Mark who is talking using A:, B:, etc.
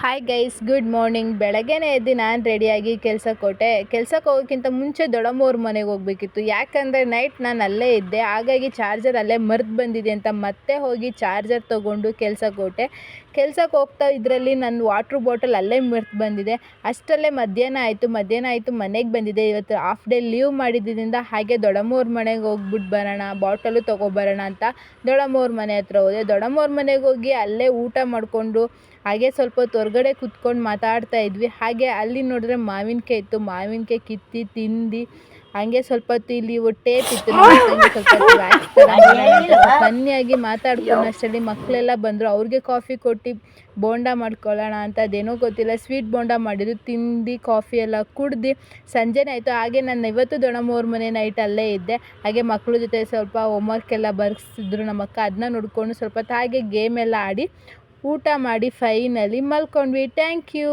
A: Hi guys, good morning. ಬೆಳಗ್ಗೆನೇ ಎದ್ದು ನಾನು ರೆಡಿಯಾಗಿ ಕೆಲ್ಸಕ್ಕೆ ಹೊರಟೆ. ಕೆಲ್ಸಕ್ಕೆ ಹೋಗೋಕ್ಕಿಂತ ಮುಂಚೆ ದೊಡ್ಡಮ್ಮವ್ರ ಮನೆಗೆ ಹೋಗಬೇಕಿತ್ತು. ಯಾಕಂದರೆ ನೈಟ್ ನಾನು ಅಲ್ಲೇ ಇದ್ದೆ, ಹಾಗಾಗಿ ಚಾರ್ಜರ್ ಅಲ್ಲೇ ಮರ್ತು ಬಂದಿದೆ ಅಂತ ಮತ್ತೆ ಹೋಗಿ ಚಾರ್ಜರ್ ತೊಗೊಂಡು ಕೆಲ್ಸಕ್ಕೆ ಹೊರಟೆ. ಕೆಲ್ಸಕ್ಕೆ ಹೋಗ್ತಾ ಇದರಲ್ಲಿ ನನ್ನ ವಾಟ್ರ್ ಬಾಟಲ್ ಅಲ್ಲೇ ಮರ್ತು ಬಂದಿದೆ. ಅಷ್ಟರಲ್ಲೇ ಮಧ್ಯಾಹ್ನ ಆಯಿತು ಮನೆಗೆ ಬಂದಿದ್ದೆ. ಇವತ್ತು ಹಾಫ್ ಡೇ ಲೀವ್ ಮಾಡಿದ್ದರಿಂದ ಹಾಗೆ ದೊಡ್ಡಮ್ಮವ್ರ ಮನೆಗೆ ಹೋಗ್ಬಿಟ್ಟು ಬರೋಣ, ಬಾಟಲು ತೊಗೊಬರೋಣ ಅಂತ ದೊಡ್ಡಮ್ಮವ್ರ ಮನೆ ಹತ್ರ ಹೋದೆ. ದೊಡ್ಡಮ್ಮವ್ರ ಮನೆಗೆ ಹೋಗಿ ಅಲ್ಲೇ ಊಟ ಮಾಡಿಕೊಂಡು ಹಾಗೆ ಸ್ವಲ್ಪ ಹೊತ್ತು ಹೊರಗಡೆ ಕೂತ್ಕೊಂಡು ಮಾತಾಡ್ತಾ ಇದ್ವಿ. ಹಾಗೆ ಅಲ್ಲಿ ನೋಡಿದ್ರೆ ಮಾವಿನಕಾಯಿ ಇತ್ತು. ಮಾವಿನಕಾಯಿ ಕಿತ್ತಿ ತಿಂದು ಹಾಗೆ ಸ್ವಲ್ಪ ಹೊತ್ತು ಇಲ್ಲಿ ಟೇಪ್ ಇತ್ತು, ಸ್ವಲ್ಪ ವ್ಯಾಕ್ಸ್ ಥರ ಫನ್ನಿಯಾಗಿ ಮಾತಾಡ್ಕೊಂಡು ಅಷ್ಟರಲ್ಲಿ ಮಕ್ಕಳೆಲ್ಲ ಬಂದರು. ಅವ್ರಿಗೆ ಕಾಫಿ ಕೊಟ್ಟು ಬೋಂಡ ಮಾಡ್ಕೊಳ್ಳೋಣ ಅಂತ, ಅದೇನೋ ಗೊತ್ತಿಲ್ಲ, ಸ್ವೀಟ್ ಬೋಂಡ ಮಾಡಿದ್ರು. ತಿಂದು ಕಾಫಿ ಎಲ್ಲ ಕುಡ್ದು ಸಂಜೆನೇ ಆಯಿತು. ಹಾಗೆ ನಾನು ಇವತ್ತು ದೊಡ್ಡಮ್ಮವ್ರ ಮನೆ ನೈಟ್ ಅಲ್ಲೇ ಇದ್ದೆ. ಹಾಗೆ ಮಕ್ಕಳ ಜೊತೆ ಸ್ವಲ್ಪ ಹೋಮ್ವರ್ಕ್ ಎಲ್ಲ ಬರ್ಸಿದ್ರು ನಮ್ಮ ಅಕ್ಕ. ಅದನ್ನ ನೋಡಿಕೊಂಡು ಸ್ವಲ್ಪ ಹೊತ್ತು ಹಾಗೆ ಗೇಮ್ ಎಲ್ಲ ಆಡಿ ಊಟ ಮಾಡಿ ಫೈನಲಿ ಮಲ್ಕೊಂಡ್ವಿ. Thank you.